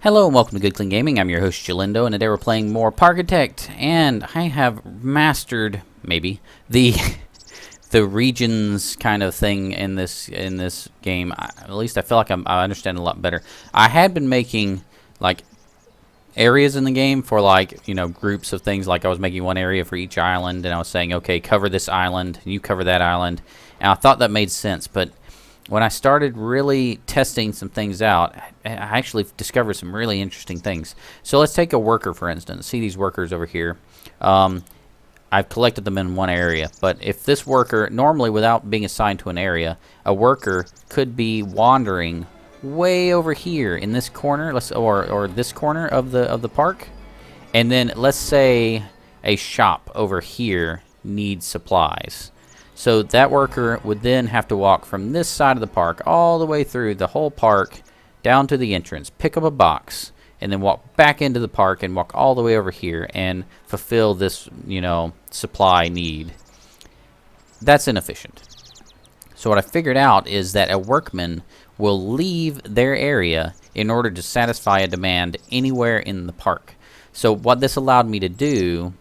Hello and welcome to Good Clean Gaming. I'm your host Jalindo, and today we're playing more Parkitect, and I have mastered maybe the the regions kind of thing in this game. At least I feel like I understand a lot better. I had been making like areas in the game for groups of things. Like I was making one area for each island, and I was saying, okay, cover this island, and you cover that island, and I thought that made sense, but when I started really testing some things out, I actually discovered some really interesting things. So let's take a worker, for instance. See these workers over here. I've collected them in one area, but if this worker, normally without being assigned to an area, a worker could be wandering way over here in this corner, or this corner of the park, and then let's say a shop over here needs supplies. So that worker would then have to walk from this side of the park all the way through the whole park down to the entrance, pick up a box, and then walk back into the park and walk all the way over here and fulfill this, supply need. That's inefficient. So what I figured out is that a workman will leave their area in order to satisfy a demand anywhere in the park. So what this allowed me to do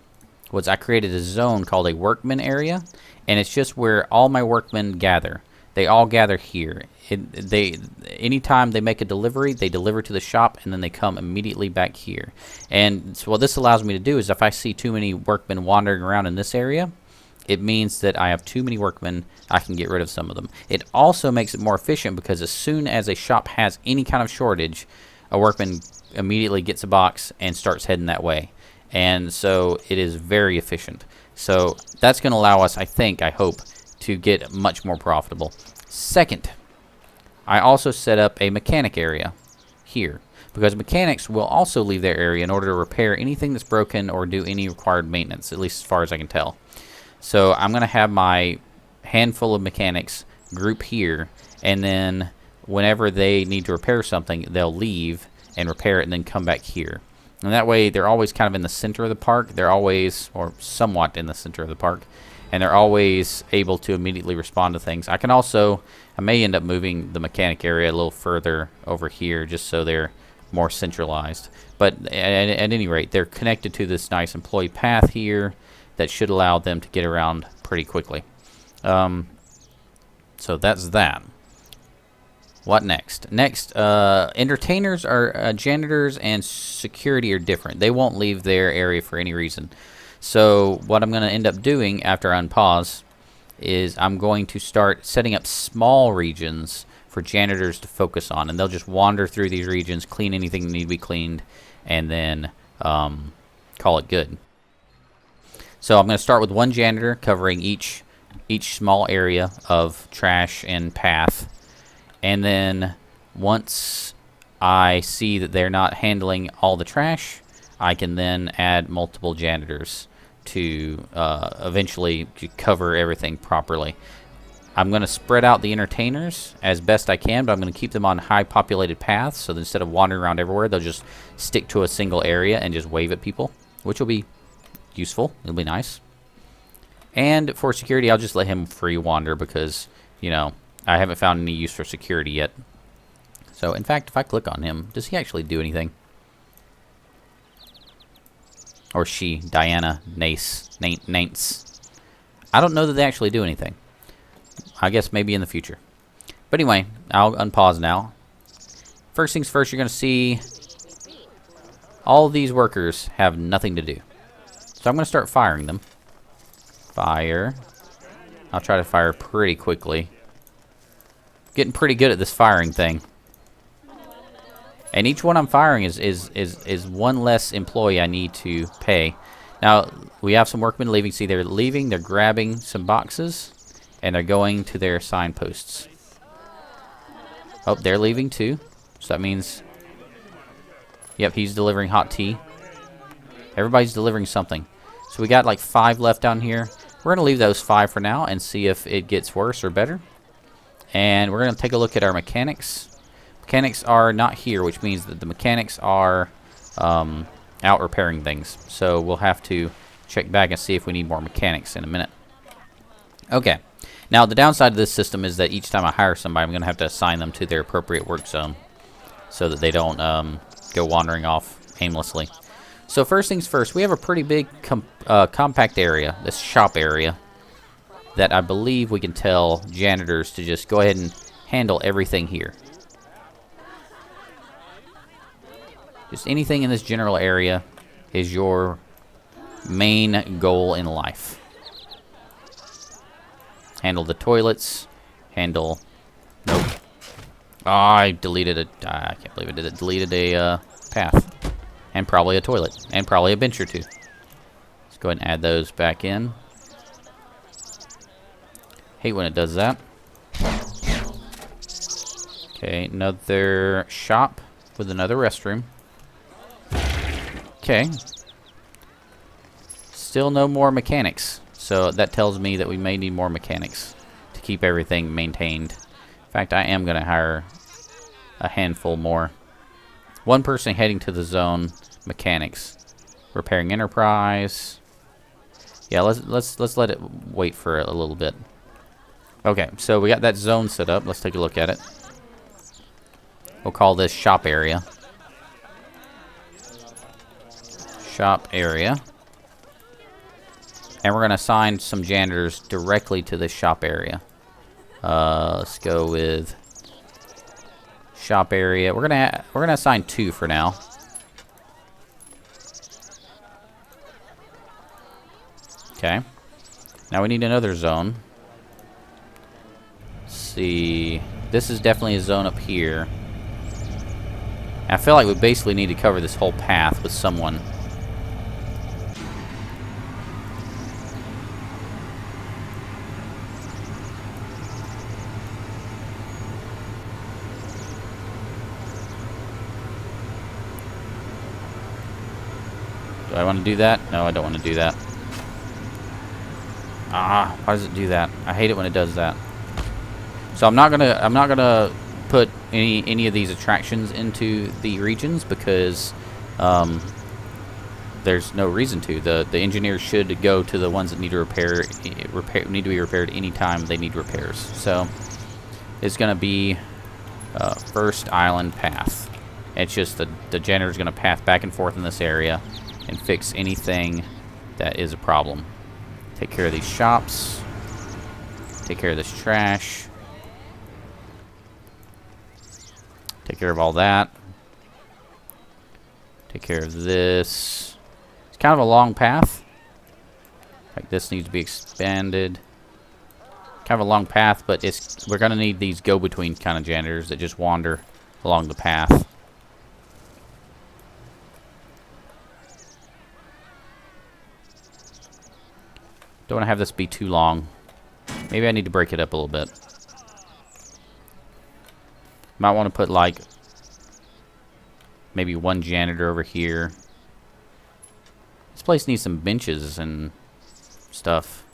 was I created a zone called a workman area, and it's just where all my workmen gather. They all gather here. Anytime they make a delivery, they deliver to the shop, and then they come immediately back here. And so what this allows me to do is if I see too many workmen wandering around in this area, it means that I have too many workmen. I can get rid of some of them. It also makes it more efficient because as soon as a shop has any kind of shortage, a workman immediately gets a box and starts heading that way. And so it is very efficient. So that's going to allow us, I hope, to get much more profitable. Second, I also set up a mechanic area here, because mechanics will also leave their area in order to repair anything that's broken or do any required maintenance, at least as far as I can tell. So I'm going to have my handful of mechanics group here, and then whenever they need to repair something, they'll leave and repair it and then come back here. And that way, they're always kind of in the center of the park. They're always, or somewhat in the center of the park. And they're always able to immediately respond to things. I may end up moving the mechanic area a little further over here just so they're more centralized. But at any rate, they're connected to this nice employee path here that should allow them to get around pretty quickly. So that's that. What next? Next, entertainers are janitors and security are different. They won't leave their area for any reason. So what I'm going to end up doing after I unpause is I'm going to start setting up small regions for janitors to focus on, and they'll just wander through these regions, clean anything that need to be cleaned, and then call it good. So I'm going to start with one janitor covering each small area of trash and path. And then once I see that they're not handling all the trash, I can then add multiple janitors to eventually cover everything properly. I'm going to spread out the entertainers as best I can, but I'm going to keep them on high populated paths, so that instead of wandering around everywhere, they'll just stick to a single area and just wave at people, which will be useful. It'll be nice. And for security, I'll just let him free wander because, I haven't found any use for security yet. So, in fact, if I click on him, does he actually do anything? Or she, Diana, Nance. I don't know that they actually do anything. I guess maybe in the future. But anyway, I'll unpause now. First things first, you're going to see all these workers have nothing to do. So I'm going to start firing them. Fire. I'll try to fire pretty quickly. Getting pretty good at this firing thing. And each one I'm firing is one less employee I need to pay. Now, we have some workmen leaving. See, they're leaving. They're grabbing some boxes. And they're going to their signposts. Oh, they're leaving too. So that means... Yep, he's delivering hot tea. Everybody's delivering something. So we got like 5 left down here. We're going to leave those 5 for now and see if it gets worse or better. And we're going to take a look at our mechanics. Mechanics are not here, which means that the mechanics are out repairing things. So we'll have to check back and see if we need more mechanics in a minute. Okay. Now, the downside of this system is that each time I hire somebody, I'm going to have to assign them to their appropriate work zone so that they don't go wandering off aimlessly. So first things first, we have a pretty big compact area, this shop area, that I believe we can tell janitors to just go ahead and handle everything here. Just anything in this general area is your main goal in life. Handle the toilets. Handle... Nope. Oh, I deleted a... I can't believe I did it. Deleted a path. And probably a toilet. And probably a bench or two. Let's go ahead and add those back in. Hate when it does that. Okay, another shop with another restroom. Okay. Still no more mechanics. So that tells me that we may need more mechanics to keep everything maintained. In fact, I am going to hire a handful more. One person heading to the zone. Mechanics. Repairing enterprise. Yeah, let's let it wait for a little bit. Okay, so we got that zone set up. Let's take a look at it. We'll call this shop area. Shop area. And we're going to assign some janitors directly to this shop area. Let's go with shop area. We're gonna assign 2 for now. Okay. Now we need another zone. Let's see. This is definitely a zone up here. I feel like we basically need to cover this whole path with someone. Do I want to do that? No, I don't want to do that. Ah, why does it do that? I hate it when it does that. So I'm not gonna put any of these attractions into the regions because there's no reason to. The engineers should go to the ones that need to need to be repaired anytime they need repairs. So it's gonna be first island path. It's just the janitor's gonna path back and forth in this area and fix anything that is a problem. Take care of these shops. Take care of this trash. Take care of all that. Take care of this. It's kind of a long path. Like this needs to be expanded. Kind of a long path, but we're gonna need these go-between kind of janitors that just wander along the path. Don't want to have this be too long. Maybe I need to break it up a little bit. Might want to put like maybe one janitor over here. This place needs some benches and stuff.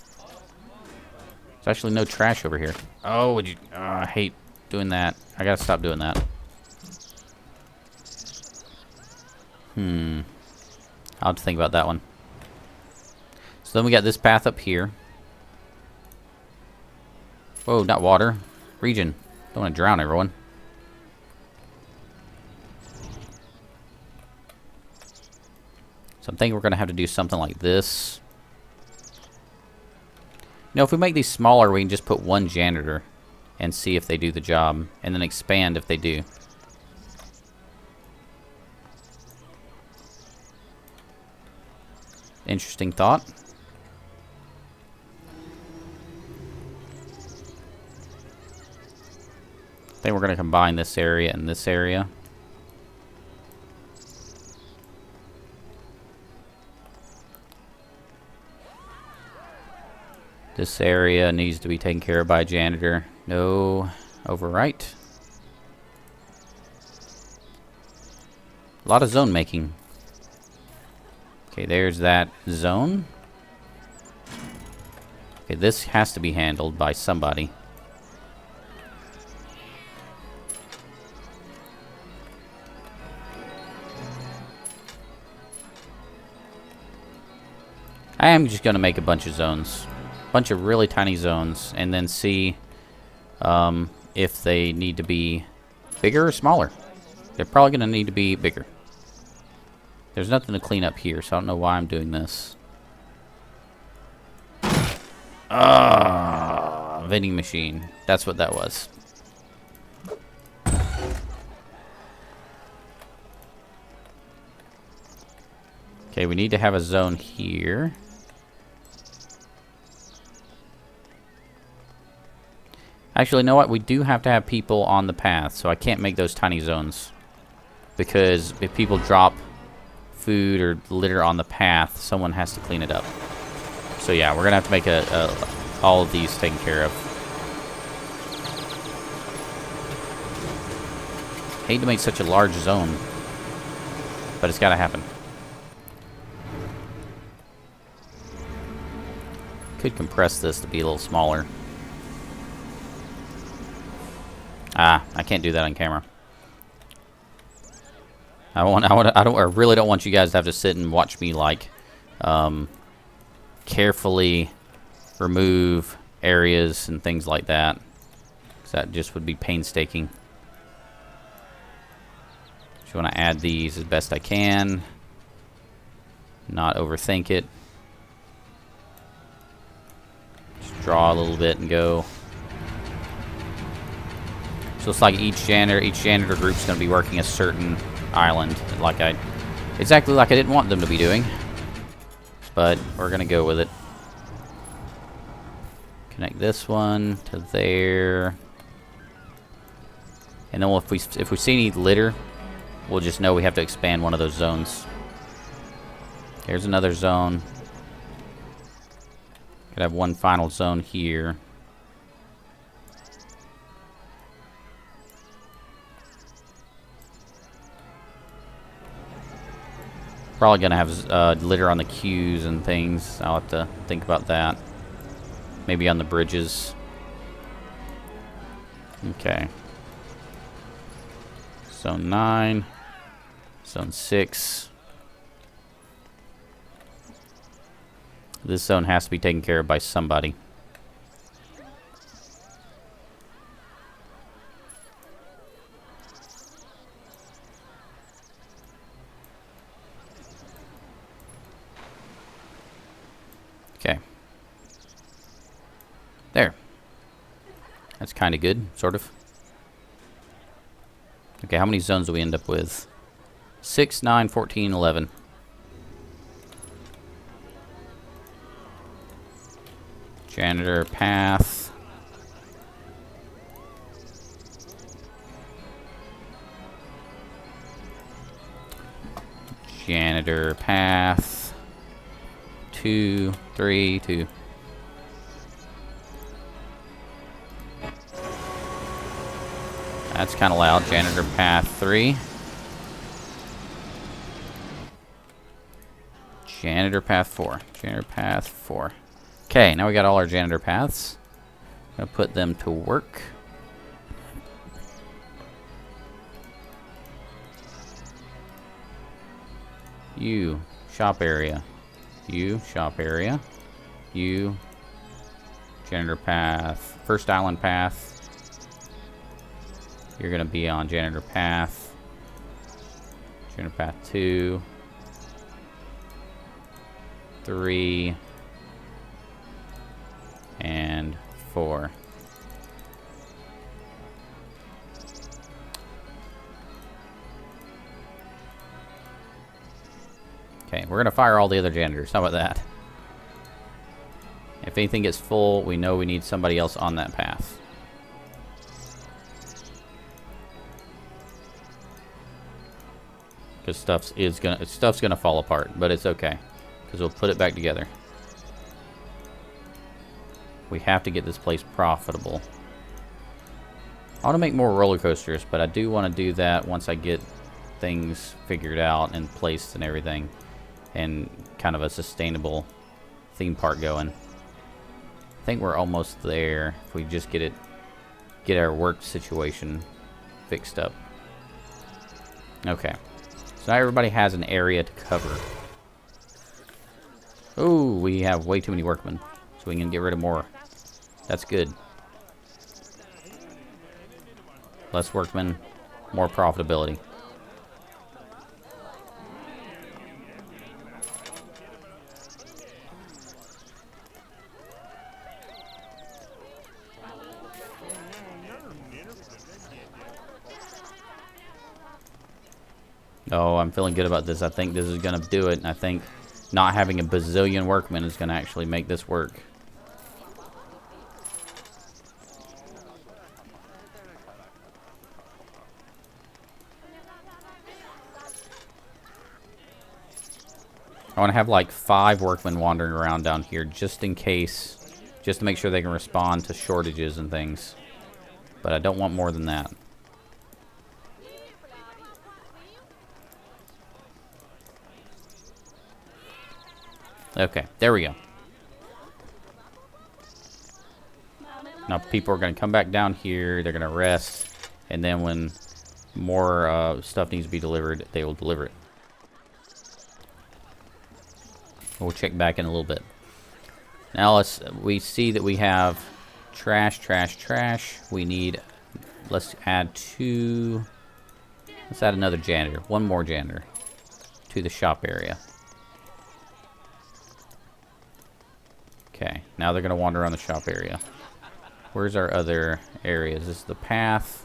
There's actually no trash over here. Oh, would you? I hate doing that. I gotta stop doing that. I'll have to think about that one. So then we got this path up here. Whoa, not water. Region. Don't want to drown everyone. So I'm thinking we're going to have to do something like this. You know, if we make these smaller, we can just put one janitor and see if they do the job, and then expand if they do. Interesting thought. I think we're going to combine this area and this area. This area needs to be taken care of by a janitor. No overwrite. A lot of zone making. Okay, there's that zone. Okay, this has to be handled by somebody. I am just going to make a bunch of zones. A bunch of really tiny zones. And then see if they need to be bigger or smaller. They're probably going to need to be bigger. There's nothing to clean up here, so I don't know why I'm doing this. Ah, vending machine. That's what that was. Okay, we need to have a zone here. Actually, you know what? We do have to have people on the path, so I can't make those tiny zones. Because if people drop food or litter on the path, someone has to clean it up. So yeah, we're going to have to make all of these taken care of. Hate to make such a large zone, but it's got to happen. Could compress this to be a little smaller. Ah, I can't do that on camera. I really don't want you guys to have to sit and watch me like carefully remove areas and things like that, 'cause that just would be painstaking. Just want to add these as best I can, not overthink it. Just draw a little bit and go. So it's like each janitor group's going to be working a certain island, exactly like I didn't want them to be doing, but we're going to go with it. Connect this one to there, and then if we see any litter, we'll just know we have to expand one of those zones. Here's another zone. Could have one final zone here. Probably gonna have litter on the queues and things. I'll have to think about that. Maybe on the bridges. Okay. Zone 9. Zone 6. This zone has to be taken care of by somebody. Okay. There. That's kind of good, sort of. Okay, how many zones do we end up with? 6, 9, 14, 11. Janitor path. Janitor path. 2, 3, 2. That's kind of loud. Janitor path 3. Janitor path 4. Janitor path 4. Okay, now we got all our janitor paths. I'm gonna put them to work. You, shop area. You, shop area. You, janitor path. First island path. You're gonna be on janitor path. Janitor path 2. 3. And 4. Okay, we're gonna fire all the other janitors. How about that? If anything gets full, we know we need somebody else on that path. Because stuff's gonna fall apart, but it's okay, because we'll put it back together. We have to get this place profitable. I want to make more roller coasters, but I do want to do that once I get things figured out and placed and everything, and kind of a sustainable theme park going. I think we're almost there if we just get our work situation fixed up. Okay, so now everybody has an area to cover. Ooh, we have way too many workmen, so we can get rid of more. That's good. Less workmen, more profitability. Oh, I'm feeling good about this. I think this is going to do it. I think not having a bazillion workmen is going to actually make this work. I want to have like 5 workmen wandering around down here just in case, just to make sure they can respond to shortages and things. But I don't want more than that. Okay, there we go. Now people are going to come back down here, they're going to rest, and then when more stuff needs to be delivered, they will deliver it. We'll check back in a little bit. Now we see that we have trash, trash, trash. We need, let's add another janitor, 1 more janitor to the shop area. Okay, now they're going to wander around the shop area. Where's our other areas? This is the path.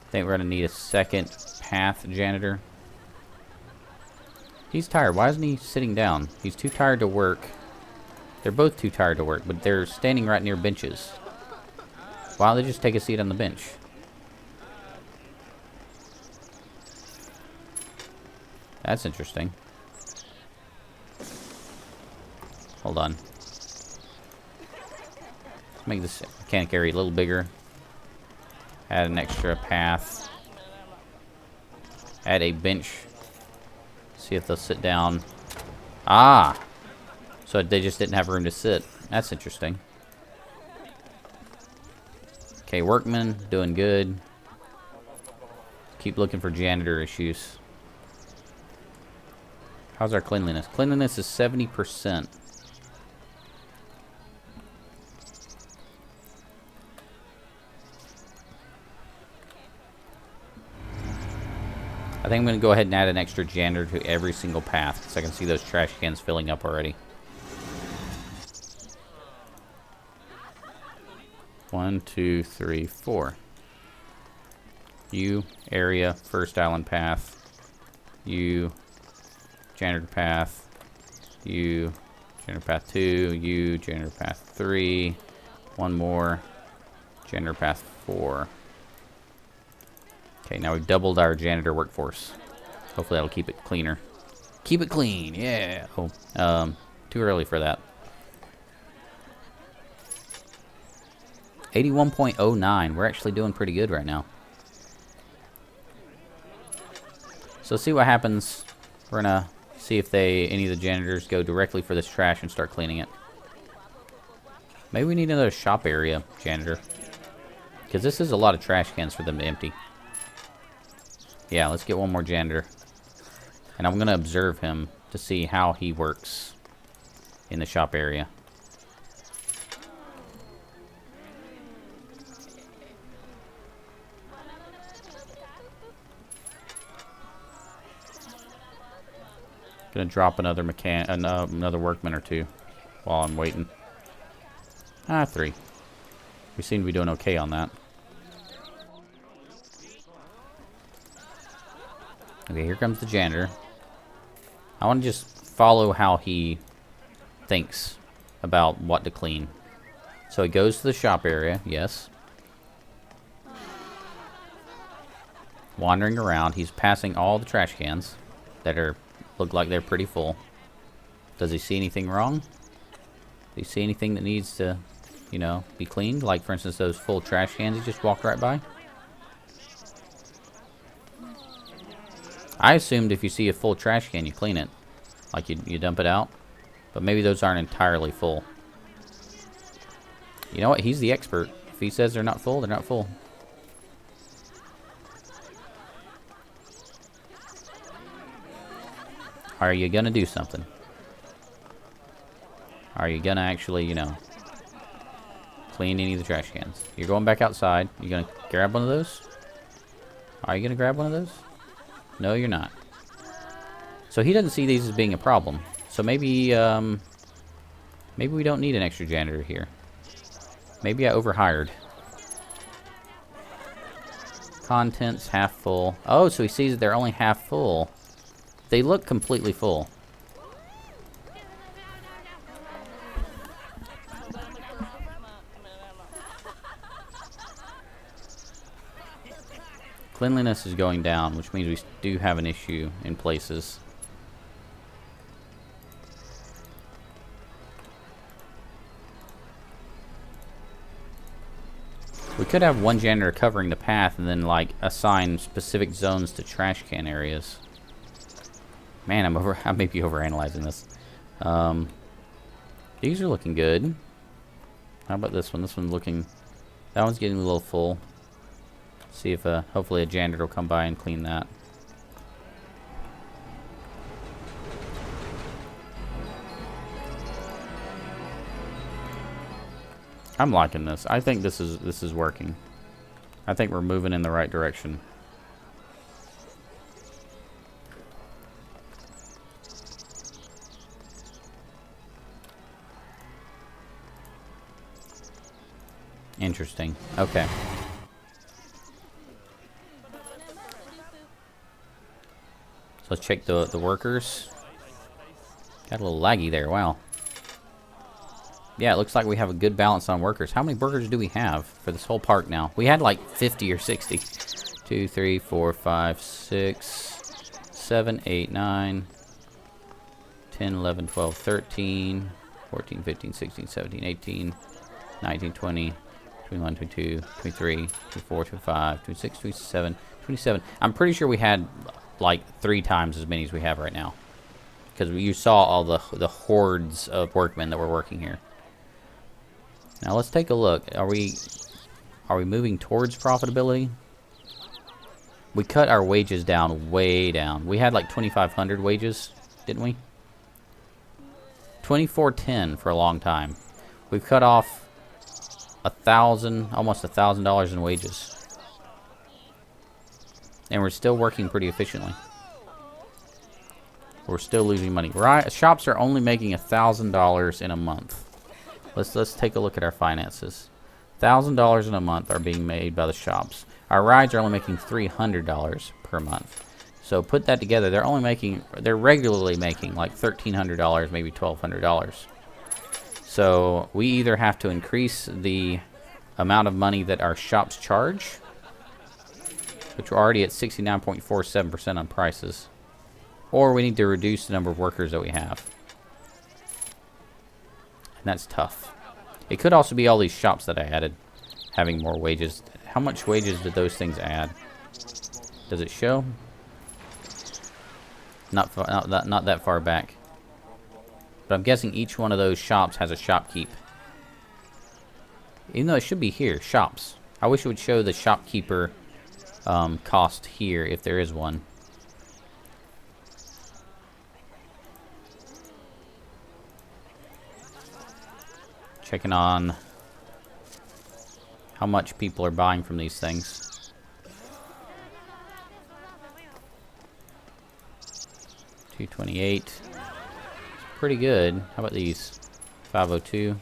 I think we're going to need a second path janitor. He's tired. Why isn't he sitting down? He's too tired to work. They're both too tired to work, but they're standing right near benches. Why don't they just take a seat on the bench? That's interesting. Hold on. Let's make this mechanic area a little bigger. Add an extra path. Add a bench. See if they'll sit down. Ah! So they just didn't have room to sit. That's interesting. Okay, workmen, doing good. Keep looking for janitor issues. How's our cleanliness? Cleanliness is 70%. I think I'm going to go ahead and add an extra janitor to every single path, so I can see those trash cans filling up already. 1, 2, 3, 4. You, area, first island path. You, janitor path. You, janitor path 2. You, janitor path 3. 1 more. Janitor path 4. Okay, now we've doubled our janitor workforce. Hopefully that'll keep it cleaner. Keep it clean, yeah. Oh, too early for that. 81.09. We're actually doing pretty good right now. So see what happens. We're gonna see if any of the janitors go directly for this trash and start cleaning it. Maybe we need another shop area janitor, because this is a lot of trash cans for them to empty. Yeah, let's get 1 more janitor. And I'm going to observe him to see how he works in the shop area. Gonna drop another another workman or 2 while I'm waiting. 3. We seem to be doing okay on that. Okay, here comes the janitor. I want to just follow how he thinks about what to clean. So he goes to the shop area, yes. Wandering around, he's passing all the trash cans that look like they're pretty full. Does he see anything wrong? Do you see anything that needs to, be cleaned? Like, for instance, those full trash cans he just walked right by? I assumed if you see a full trash can, you clean it. Like, you dump it out. But maybe those aren't entirely full. You know what? He's the expert. If he says they're not full, they're not full. Are you gonna do something? Are you gonna actually, clean any of the trash cans? You're going back outside. You gonna grab one of those? Are you gonna grab one of those? No, you're not. So he doesn't see these as being a problem. So maybe, maybe we don't need an extra janitor here. Maybe I overhired. Contents half full. Oh, so he sees that they're only half full. They look completely full. Cleanliness is going down, which means we do have an issue in places. We could have one janitor covering the path and then, like, assign specific zones to trash can areas. Man, I may be overanalyzing this. These are looking good. How about this one? This one's looking... That one's getting a little full. See if, hopefully a janitor will come by and clean that. I'm liking this. I think this is working. I think we're moving in the right direction. Interesting. Okay. So let's check the workers. Got a little laggy there. Wow. Yeah, it looks like we have a good balance on workers. How many workers do we have for this whole park now? We had like 50 or 60. 2, 3, 4, 5, 6, 7, 8, 9, 10, 11, 12, 13, 14, 15, 16, 17, 18, 19, 20, 21, 22, 23, 24, 25, 26, 27, 27. I'm pretty sure we had like 3 times as many as we have right now. Because you saw all the hordes of workmen that were working here. Now let's take a look. Are we moving towards profitability? We cut our wages down way down. We had like 2,500 wages, didn't we? 2,410 for a long time. We've cut off almost $1,000 in wages, and we're still working pretty efficiently. We're still losing money. Shops are only making $1,000 in a month. Let's take a look at our finances. $1,000 in a month are being made by the shops. Our rides are only making $300 per month. So put that together, they're regularly making like $1,300, maybe $1,200. So we either have to increase the amount of money that our shops charge, which we're already at 69.47% on prices, or we need to reduce the number of workers that we have. And that's tough. It could also be all these shops that I added having more wages. How much wages did those things add? Does it show? Not that far back. But I'm guessing each one of those shops has a shopkeep. Even though it should be here, shops. I wish it would show the shopkeeper cost here if there is one. Checking on how much people are buying from these things. $228. It's pretty good. How about these? $502. You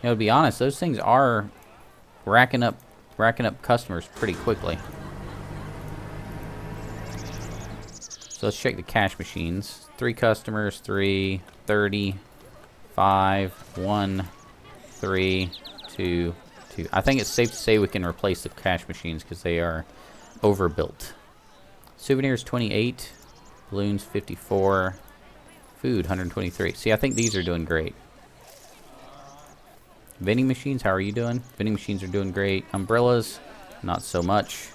know, to be honest, those things are racking up customers pretty quickly. So let's check the cash machines. 3 customers, 3, 30. 5, 1, 3, 2, 2. I think it's safe to say we can replace the cash machines because they are overbuilt. Souvenirs 28, balloons 54, food 123. See, I think these are doing great. Vending machines, how are you doing? Vending machines are doing great. Umbrellas, not so much.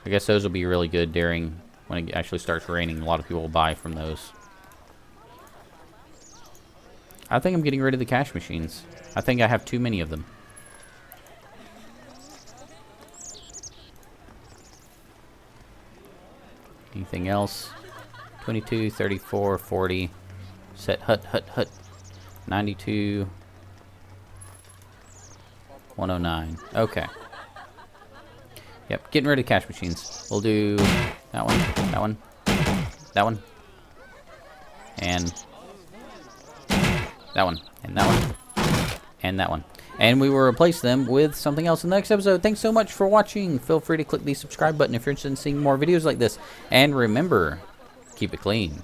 I guess those will be really good during when it actually starts raining. A lot of people will buy from those. I think I'm getting rid of the cash machines. I think I have too many of them. Anything else? 22, 34, 40. Set hut. 92. 109. Okay. Yep, getting rid of cash machines. We'll do that one, that one, that one, and that one, and that one, and that one. and we will replace them with something else in the next episode. Thanks so much for watching. Feel free to click the subscribe button if you're interested in seeing more videos like this. And remember, keep it clean.